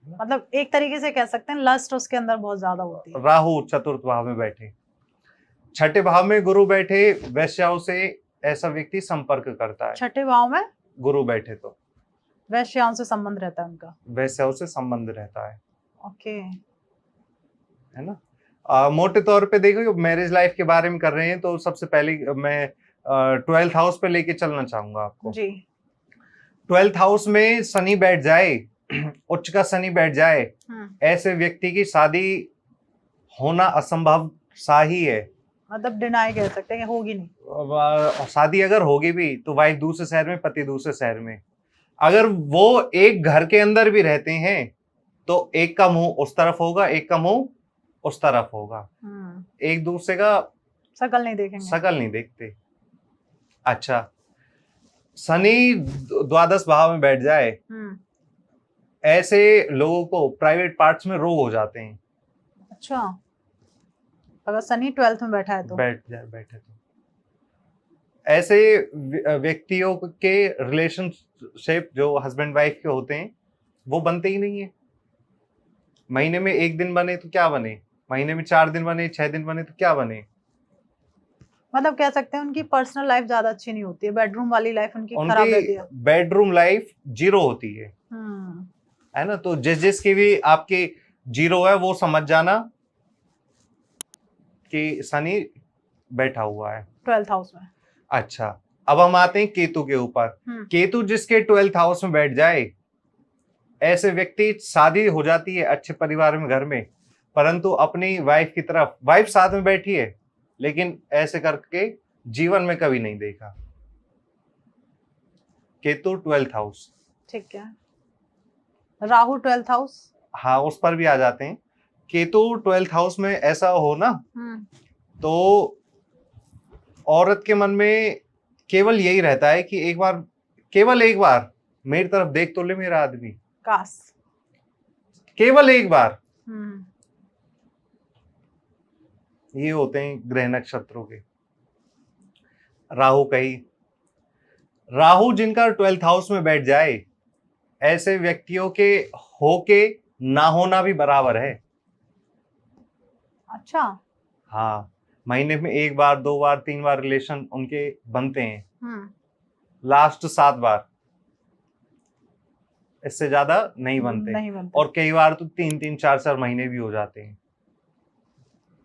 मतलब एक तरीके से कह सकते हैं लस्ट उसके अंदर बहुत ज्यादा होती है। राहु चतुर्थ भाव में बैठे, छठे भाव में गुरु बैठे, वैश्याओं से ऐसा व्यक्ति संपर्क करता है। छठे भाव में गुरु बैठे तो वैश्याओं से संबंध रहता है उनका। वैश्याओं से संबंध रहता है, ओके। है ना। मोटे तौर पे देखो, मैरिज लाइफ के बारे में कर रहे हैं तो सबसे पहले मैं 12th हाउस पे लेके चलना चाहूंगा आपको जी। 12th हाउस में शनि बैठ जाए, उच्च का शनि बैठ जाए, ऐसे व्यक्ति की शादी होना असंभव सा ही है। मतलब डिनाई कह सकते हैं कि होगी नहीं। शादी अगर होगी भी तो वाइफ दूसरे शहर में, पति दूसरे शहर में। अगर वो एक घर के अंदर भी रहते हैं तो एक का मुंह उस तरफ होगा, एक का मुंह उस तरफ होगा, एक दूसरे का शकल नहीं देखेंगे, शकल नहीं देखते। अच्छा, शनि द्वादश भाव में बैठ जाए, ऐसे लोगों को प्राइवेट पार्ट्स में रोग हो जाते हैं। अच्छा, अगर शनि 12th में बैठा है तो बैठे तो ऐसे व्यक्तियों के रिलेशनशिप जो हस्बैंड वाइफ के होते हैं वो बनते ही नहीं है। महीने में 1 दिन बने तो क्या बने, महीने में 4 दिन बने, 6 दिन बने तो क्या बने। मतलब कह सकते हैं उनकी पर्सनल लाइफ ज्यादा अच्छी नहीं होती है, बेडरूम वाली लाइफ उनकी खराब रहती है। बेडरूम लाइफ जीरो होती है ना। तो जिसकी भी आपकी जीरो है वो समझ जाना कि शनि बैठा हुआ है 12th हाउस में। अच्छा, अब हम आते हैं केतु के ऊपर। केतु जिसके 12th हाउस में बैठ जाए, ऐसे व्यक्ति शादी हो जाती है अच्छे परिवार में, घर में, परंतु अपनी वाइफ की तरफ, वाइफ साथ में बैठी है लेकिन ऐसे करके जीवन में कभी नहीं देखा। Ketu 12th house. ठीक है। राहु 12th हाउस, हाँ उस पर भी आ जाते हैं। केतु 12th हाउस में ऐसा हो ना तो औरत के मन में केवल यही रहता है कि एक बार, केवल एक बार मेरी तरफ देख तो ले मेरा आदमी, काश केवल एक बार। ये होते हैं ग्रह नक्षत्रों के। राहु कही, राहु जिनका 12th हाउस में बैठ जाए, ऐसे व्यक्तियों के होके ना होना भी बराबर है। अच्छा। हाँ, महीने में 1 बार 2 बार 3 बार रिलेशन उनके बनते हैं, लास्ट 7 बार, इससे ज्यादा नहीं बनते। और कई बार तो 3-3 4-4 महीने भी हो जाते हैं।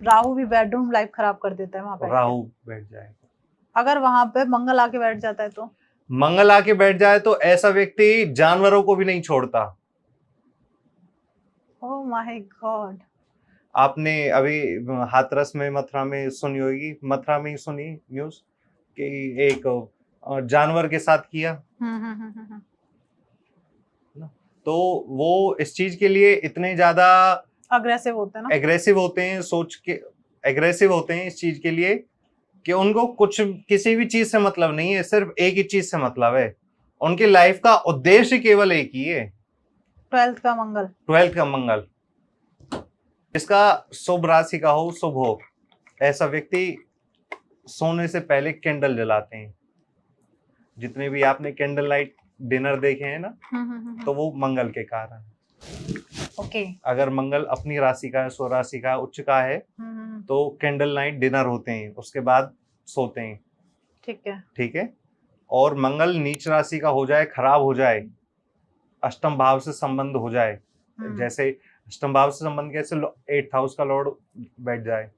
राहु भी बेडरूम लाइफ खराब कर देता है वहां पे। राहु बैठ जाए, अगर वहां पे मंगल आके बैठ जाता है तो, मंगल आके बैठ जाए तो ऐसा व्यक्ति जानवरों को भी नहीं छोड़ता। Oh my God. आपने अभी हाथरस में, मथुरा में सुनी होगी, मथुरा में ही सुनी न्यूज कि एक जानवर के साथ किया। तो वो इस चीज के लिए इतने ज्यादा अग्रेसिव होते हैं ना, एग्रेसिव होते हैं, सोच के एग्रेसिव होते हैं इस चीज के लिए कि उनको कुछ किसी भी चीज से मतलब नहीं है, सिर्फ एक ही चीज से मतलब है। उनकी लाइफ का उद्देश्य केवल एक ही है, 12th का मंगल। 12th का मंगल। इसका शुभ राशि का हो, शुभ हो, ऐसा व्यक्ति सोने से पहले कैंडल जलाते हैं। जितने भी आपने कैंडल लाइट डिनर देखे हैं ना, तो वो मंगल के कारण। ओके। अगर मंगल अपनी राशि का है, स्वराशि का, उच्च का है, तो कैंडल नाइट डिनर होते हैं, उसके बाद सोते हैं। ठीक है, ठीक है। और मंगल नीच राशि का हो जाए, खराब हो जाए, अष्टम भाव से संबंध हो जाए, जैसे अष्टम भाव से संबंध कैसे, 8th हाउस का लॉर्ड बैठ जाए,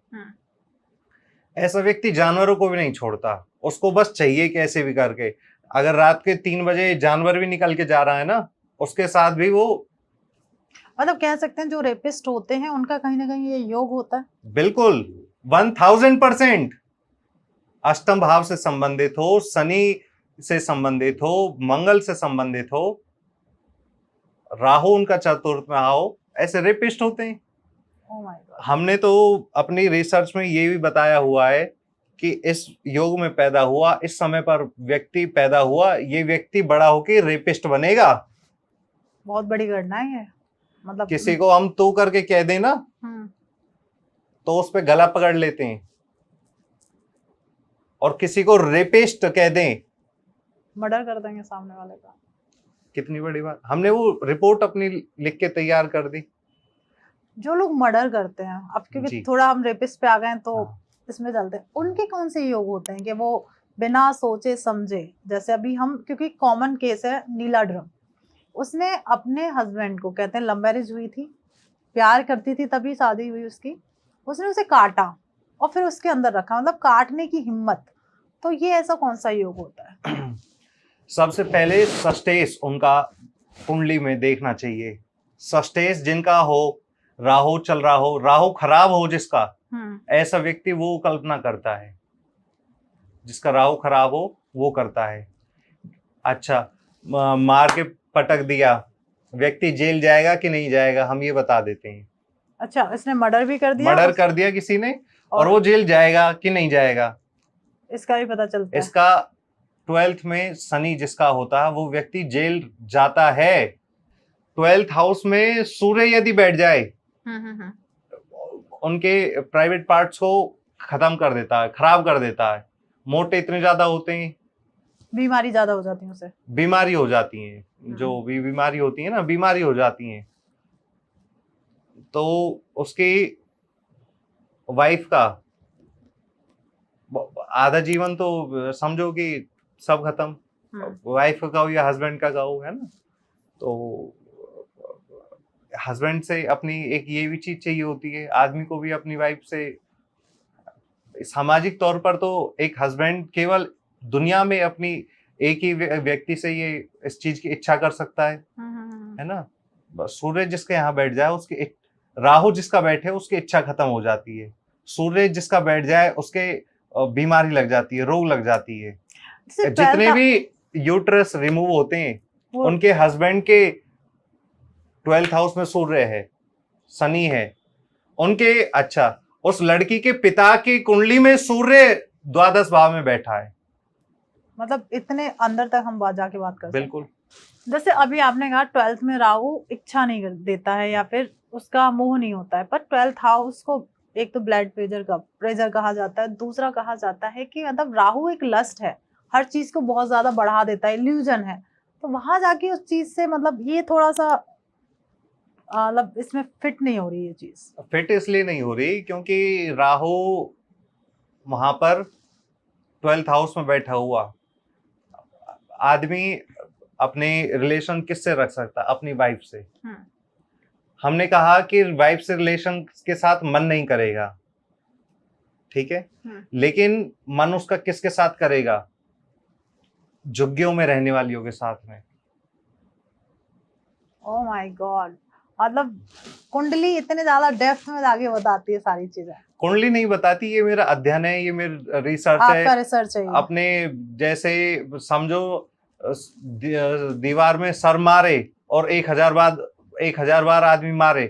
ऐसा व्यक्ति जानवरों को भी नहीं छोड़ता। उसको बस चाहिए कैसे भी करके, अगर रात के 3 बजे जानवर भी निकल के जा रहा है ना, उसके साथ भी वो, मतलब कह सकते हैं जो रेपिस्ट होते हैं उनका कहीं ना कहीं ये योग होता है। बिल्कुल 1000% अष्टम भाव से संबंधित हो, शनि से संबंधित हो, मंगल से संबंधित हो, राहु उनका चतुर्थ में हो, ऐसे रेपिस्ट होते हैं। हमने तो अपनी रिसर्च में ये भी बताया हुआ है कि इस योग में पैदा हुआ, इस समय पर व्यक्ति पैदा हुआ, ये व्यक्ति बड़ा होकर रेपिस्ट बनेगा। बहुत बड़ी घटना है। मतलब किसी को हम तू करके कह दें ना, तो उस पे गला पकड़ लेते हैं, और किसी को रेपिस्ट कह दें, मर्डर कर देंगे सामने वाले का। कितनी बड़ी बात, हमने वो रिपोर्ट अपनी लिख के तैयार कर दी। जो लोग मर्डर करते हैं, अब क्योंकि जी। थोड़ा हम रेपिस्ट पे आ गए हैं तो हाँ। इसमें चलते हैं, उनके कौन से योग होते हैं कि वो बिना सोचे समझे, जैसे अभी हम, क्योंकि कॉमन केस है नीला ड्रम, उसने अपने हस्बैंड को, कहते हैं लव मैरिज हुई थी, प्यार करती थी तभी शादी हुई उसकी, उसने उसे काटा और फिर उसके अंदर रखा, मतलब काटने की हिम्मत, तो ये ऐसा कौन सा योग होता है? सबसे पहले सस्टेस उनका कुंडली में देखना चाहिए। सस्टेस जिनका हो, राहु चल रहा हो, राहु खराब हो जिसका, ऐसा व्यक्ति वो कल्पना करता है, जिसका राहु खराब हो वो करता है। अच्छा, मार के पटक दिया, व्यक्ति जेल जाएगा कि नहीं जाएगा, हम ये बता देते हैं। अच्छा, इसने मर्डर भी कर दिया, मर्डर कर दिया किसी ने, और वो जेल जाएगा कि नहीं जाएगा, इसका भी पता चलता है। इसका 12th में शनि जिसका होता है वो व्यक्ति जेल जाता है। 12th हाउस में सूर्य यदि बैठ जाए, उनके प्राइवेट पार्ट्स को खत्म कर देता है, खराब कर देता है। मोटे इतने ज्यादा होते हैं, बीमारी ज्यादा हो जाती है उसे, बीमारी हो जाती है, जो भी बीमारी होती है ना, बीमारी हो जाती है। तो उसकी वाइफ का आधा जीवन तो समझो कि सब खत्म, वाइफ का हो या हस्बैंड का हो, है ना। तो हस्बैंड से अपनी एक ये भी चीज चाहिए होती है, आदमी को भी अपनी वाइफ से। सामाजिक तौर पर तो एक हस्बैंड केवल दुनिया में अपनी एक ही व्यक्ति से ये इस चीज की इच्छा कर सकता है ना। बस सूर्य जिसके यहाँ बैठ जाए, उसकी राहु जिसका बैठे उसकी इच्छा खत्म हो जाती है। सूर्य जिसका बैठ जाए उसके बीमारी लग जाती है, रोग लग जाती है। जितने भी यूट्रस रिमूव होते हैं उनके हस्बैंड के 12th हाउस में सूर्य है, शनि है उनके। अच्छा, उस लड़की के पिता की कुंडली में सूर्य द्वादश भाव में बैठा है। मतलब इतने अंदर तक हम जाके बात कर सकते हैं। बिल्कुल। जैसे अभी आपने कहा 12th में राहु इच्छा नहीं देता है या फिर उसका मोह नहीं होता है, पर 12th हाउस को एक तो ब्लड प्रेशर कहा जाता है, दूसरा कहा जाता है कि मतलब राहु एक लस्ट है, हर चीज को बहुत ज्यादा बढ़ा देता है, इल्यूजन है। तो वहां जाके उस चीज से, मतलब ये थोड़ा सा मतलब इसमें फिट नहीं हो रही ये चीज। फिट इसलिए नहीं हो रही क्योंकि राहु वहां पर 12th हाउस में बैठा हुआ। आदमी अपने रिलेशन किससे रख सकता? अपनी वाइफ से। हमने कहा कि वाइफ से रिलेशन के साथ मन नहीं करेगा, ठीक है, लेकिन मन उसका किसके साथ करेगा? झुग्गियों में रहने वालियों के साथ में। ओह माय गॉड, मतलब कुंडली इतने ज्यादा डेप्थ में आगे बताती है सारी चीजें। कुंडली नहीं बताती, ये मेरा अध्ययन है, ये मेरा रिसर्च है। आपका रिसर्च है। अपने जैसे समझो दीवार में सर मारे और 1000 बार आदमी मारे,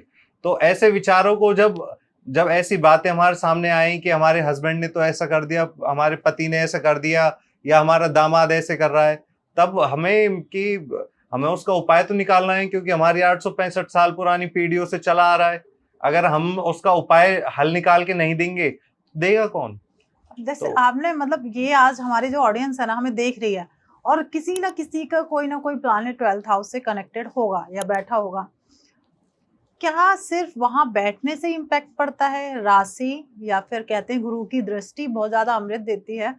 तो ऐसे विचारों को जब ऐसी बातें हमारे सामने आई कि हमारे हस्बैंड ने तो ऐसा कर दिया, हमारे पति ने ऐसा कर दिया, या हमारा दामाद ऐसे कर रहा है, तब हमें उसका उपाय तो निकालना है, क्योंकि हमारी 865 साल पुरानी पीढ़ियों से चला आ रहा है। अगर हम उसका उपाय हल निकाल के नहीं देंगे, देगा कौन? जैसे तो आपने, मतलब ये आज हमारी जो ऑडियंस है ना, हमें देख रही है, और किसी ना किसी का कोई ना कोई प्लैनेट 12th हाउस से कनेक्टेड होगा या बैठा होगा। क्या सिर्फ वहां बैठने से इम्पैक्ट पड़ता है, राशि या फिर कहते हैं गुरु की दृष्टि बहुत ज्यादा अमृत देती है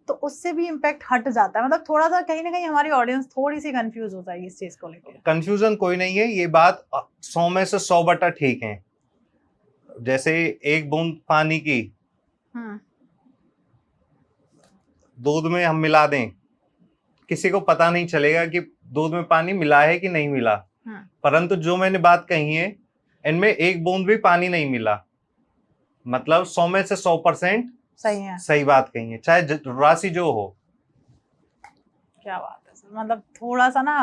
तो उससे भी इम्पैक्ट हट जाता है? मतलब थोड़ा सा कहीं ना कहीं हमारी ऑडियंस थोड़ी सी कंफ्यूज हो जाएगी इस चीज को लेकर। कंफ्यूजन कोई नहीं है, ये बात 100 में से 100 बटा ठीक है। जैसे एक बूंद पानी की दूध में हम मिला दें, किसी को पता नहीं चलेगा कि दूध में पानी मिला है कि नहीं मिला। परंतु जो मैंने बात कही है, इनमें एक बूंद भी पानी नहीं मिला, मतलब 100 में से 100% सही है, सही बात कही है, चाहे राशि जो हो। क्या बात है सर, मतलब थोड़ा सा ना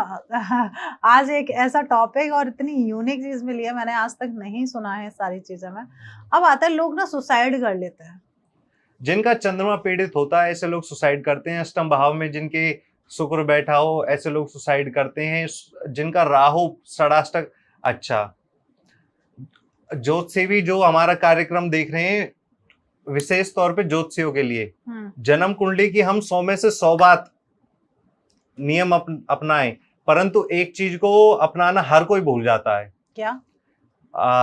आज एक ऐसा टॉपिक और इतनी यूनिक चीज मिली है, मैंने आज तक नहीं सुना है सारी चीजें में। अब आता है लोग ना सुसाइड कर लेते हैं, जिनका चंद्रमा पीड़ित होता है ऐसे लोग सुसाइड करते हैं। अष्टम भाव में जिनके शुक्र बैठा हो ऐसे लोग सुसाइड करते हैं। जिनका राहु षडाष्टक। अच्छा, ज्योतिषी भी जो हमारा कार्यक्रम देख रहे हैं, विशेष तौर पे ज्योतिषियों के लिए जन्म कुंडली की हम 100 में से 100 बात नियम अपनाएं, परंतु एक चीज को अपनाना हर कोई भूल जाता है। क्या?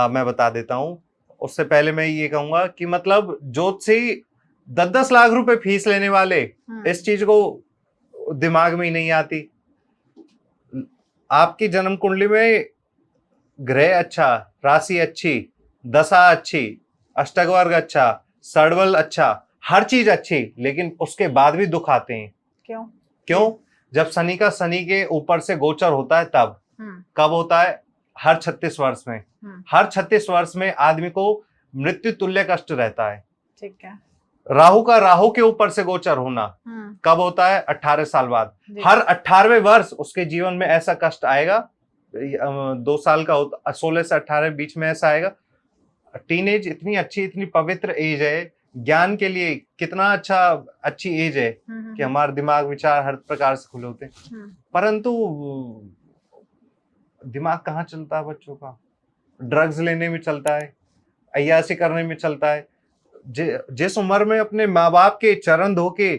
मैं बता देता हूँ। उससे पहले मैं ये कहूंगा कि मतलब ज्योतिषी 10-10 लाख रुपए फीस लेने वाले इस चीज को दिमाग में ही नहीं आती। आपकी जन्म कुंडली में ग्रह अच्छा, राशि अच्छी, दशा अच्छी, अष्टक वर्ग अच्छा, षडबल अच्छा, हर चीज अच्छी, लेकिन उसके बाद भी दुख आते हैं। क्यों? जब शनि का शनि के ऊपर से गोचर होता है तब। कब होता है? हर 36 वर्ष में। हर 36 वर्ष में आदमी को मृत्यु तुल्य कष्ट रहता है। ठीक है। राहु का राहु के ऊपर से गोचर होना कब होता है? 18 साल बाद। हर 18वें वर्ष उसके जीवन में ऐसा कष्ट आएगा। 2 साल का होता, 16 से 18 बीच में ऐसा आएगा। टीनेज इतनी अच्छी, इतनी पवित्र एज है, ज्ञान के लिए कितना अच्छी एज है कि हमारे दिमाग विचार हर प्रकार से खुले होते हैं। परंतु दिमाग कहाँ चलता है बच्चों का? ड्रग्स लेने में चलता है, अय्याशी करने में चलता है। जिस उम्र में अपने माँ बाप के चरण धो के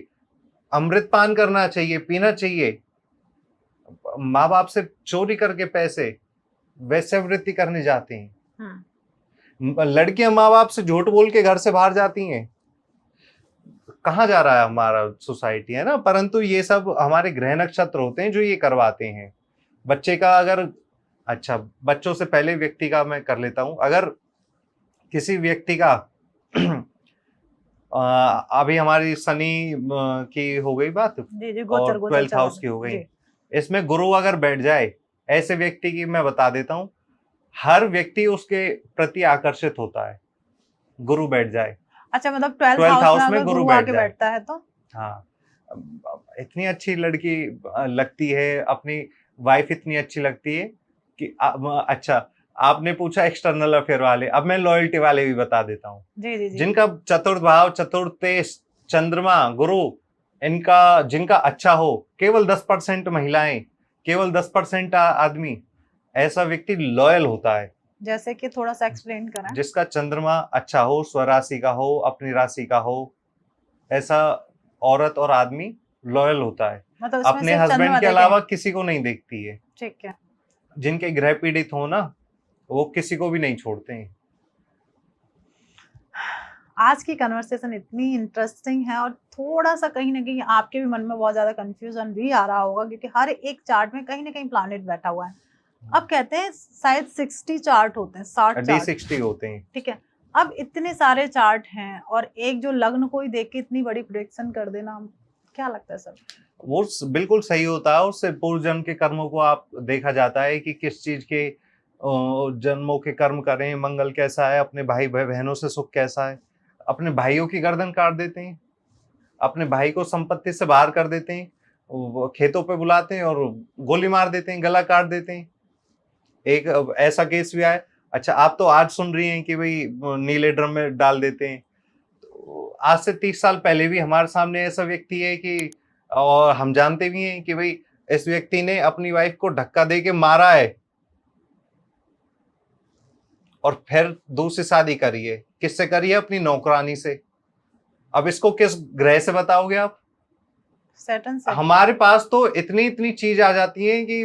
अमृत पान करना चाहिए, पीना चाहिए, माँ बाप से चोरी करके पैसे वैश्यवृत्ति करने जाते हैं। लड़कियां माँ बाप से झूठ बोल के घर से बाहर जाती हैं। कहाँ जा रहा है हमारा सोसाइटी, है ना? परंतु ये सब हमारे ग्रह नक्षत्र होते हैं जो ये करवाते हैं। बच्चे का अगर अच्छा, बच्चों से पहले व्यक्ति का मैं कर लेता हूं। अगर किसी व्यक्ति का अभी हमारी शनि की हो गई बात, और 12th हाउस की हो गई, इसमें गुरु अगर बैठ जाए, ऐसे व्यक्ति की मैं बता देता हूं, हर व्यक्ति उसके प्रति आकर्षित होता है। गुरु बैठ जाए। अच्छा, मतलब 12th हाउस में गुरु आके बैठता है तो? हाँ, इतनी अच्छी लड़की लगती है, अपनी वाइफ इतनी अच्छी लगती है कि अच्छा, आपने पूछा एक्सटर्नल अफेयर वाले, अब मैं लॉयल्टी वाले भी बता देता हूँ। जी। जिनका चतुर्थ भाव, चतुर्थ चंद्रमा, गुरु, इनका जिनका अच्छा हो, केवल 10% महिलाएं, केवल 10% आदमी, ऐसा व्यक्ति लॉयल होता है। जैसे कि थोड़ा सा एक्सप्लेन करें। जिसका चंद्रमा अच्छा हो, स्वराशि का हो, अपनी राशि का हो, ऐसा औरत और आदमी लॉयल होता है। मतलब अपने हस्बैंड के अलावा किसी को नहीं देखती है। ठीक है। जिनके ग्रह पीड़ित हो ना, वो किसी को भी नहीं छोड़ते हैं। आज की कन्वर्सेशन इतनी इंटरेस्टिंग है, और थोड़ा सा कहीं ना कहीं आपके भी मन में बहुत ज्यादा कंफ्यूजन भी आ रहा होगा, क्योंकि हर एक चार्ट में कहीं ना कहीं प्लैनेट बैठा हुआ है। अब कहते हैं शायद 60 चार्ट होते हैं, 60 चार्ट D60 होते हैं। ठीक है। अब इतने सारे चार्ट हैं, और एक जो लग्न को ही देख के इतनी बड़ी प्रेडिक्शन कर देना, क्या लगता है सर? वो बिल्कुल सही होता है। उससे पूर्व जन्म के कर्मों को आप देखा जाता है कि किस चीज के जन्मों के कर्म करें, मंगल कैसा है, अपने भाई बहनों से सुख कैसा है। अपने भाइयों की गर्दन काट देते हैं, अपने भाई को संपत्ति से बाहर कर देते हैं, खेतों पे बुलाते हैं और गोली मार देते हैं, गला काट देते हैं। एक ऐसा केस भी आया। अच्छा, आप तो आज सुन रही हैं कि भाई नीले ड्रम में डाल देते हैं। तो आज से 30 साल पहले भी हमारे सामने ऐसा व्यक्ति है कि, और हम जानते भी हैं कि भाई इस व्यक्ति ने अपनी वाइफ को धक्का दे के मारा है और फिर दूसरी शादी करी है। किससे करी है? अपनी नौकरानी से। अब इसको किस ग्रह से बताओगे आप? सैटर्न से। हमारे पास तो इतनी चीज आ जाती है कि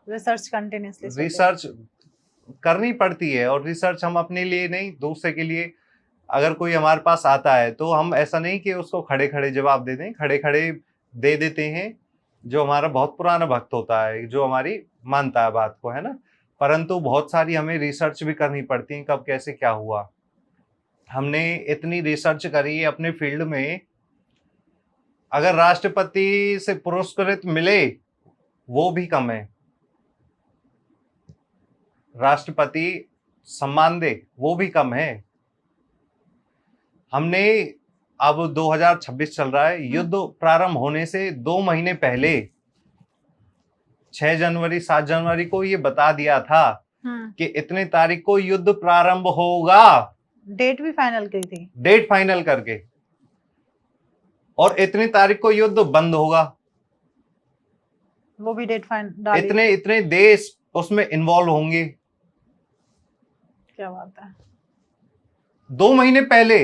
रिसर्च कंटिन्यूअसली रिसर्च करनी पड़ती है। और रिसर्च हम अपने लिए नहीं, दूसरे के लिए। अगर कोई हमारे पास आता है तो हम ऐसा नहीं कि उसको खड़े खड़े जवाब दे दें। खड़े खड़े दे देते हैं जो हमारा बहुत पुराना भक्त होता है, जो हमारी मानता है बात को, है ना? परंतु बहुत सारी हमें रिसर्च भी करनी पड़ती है, कब कैसे क्या हुआ। हमने इतनी रिसर्च करी अपने फील्ड में। अगर राष्ट्रपति से पुरस्कृत मिले वो भी कम है, राष्ट्रपति सम्मान दे वो भी कम है। हमने अब 2026 चल रहा है, युद्ध प्रारंभ होने से 2 महीने पहले 6 जनवरी 7 जनवरी को ये बता दिया था कि इतने तारीख को युद्ध प्रारंभ होगा। डेट भी फाइनल की थी, डेट फाइनल करके, और इतनी तारीख को युद्ध बंद होगा, वो भी डेट फाइनल। इतने देश उसमें इन्वॉल्व होंगे। क्या बात है। 2 महीने पहले।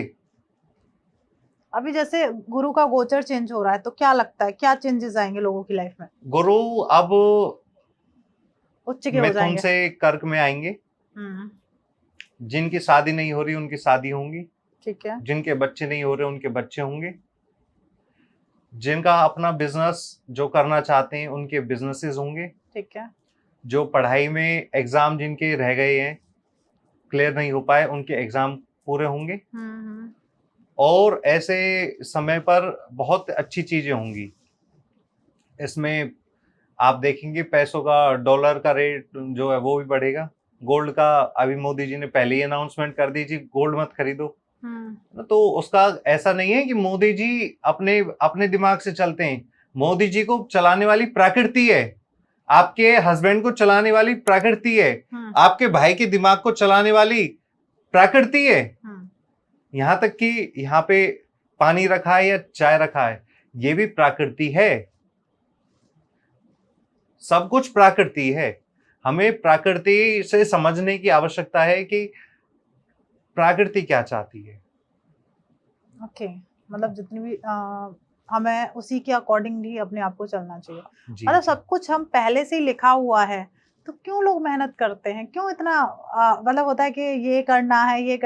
अभी जैसे गुरु का गोचर चेंज हो रहा है, तो क्या लगता है क्या चेंजेस आएंगे लोगों की लाइफ में? गुरु अब उच्च के हो मिथुन जाएंगे। से कर्क में आएंगे। हम्म, जिनकी शादी नहीं हो रही उनकी शादी होंगी, ठीक है। जिनके बच्चे नहीं हो रहे उनके बच्चे होंगे, जिनका अपना बिजनेस जो करना चाहते हैं उनके बिजनेसेस होंगे, ठीक है। जो पढ़ाई में एग्जाम जिनके रह गए हैं, क्लियर नहीं हो पाए, उनके एग्जाम पूरे होंगे। हम्म, और ऐसे समय पर बहुत अच्छी चीजें होंगी। इसमें आप देखेंगे पैसों का, डॉलर का रेट जो है वो भी बढ़ेगा। गोल्ड का अभी मोदी जी ने पहले ही अनाउंसमेंट कर दी जी, गोल्ड मत खरीदो। तो उसका ऐसा नहीं है कि मोदी जी अपने अपने दिमाग से चलते हैं। मोदी जी को चलाने वाली प्रकृति है, आपके हस्बैंड को चलाने वाली प्रकृति है, आपके भाई के दिमाग को चलाने वाली प्रकृति है। यहां तक कि यहाँ पे पानी रखा है या चाय रखा है, ये भी प्रकृति है। सब कुछ प्रकृति है। हमें प्रकृति से समझने की आवश्यकता है कि प्रकृति क्या चाहती है। ओके, मतलब जितनी भी हमें उसी के अकॉर्डिंग ही अपने आप को चलना चाहिए। जी मतलब जी। सब कुछ हम पहले से ही लिखा हुआ है, तो क्यों लोग मेहनत करते हैं? क्यों इतना मतलब होता है कि ये करना है, ये करना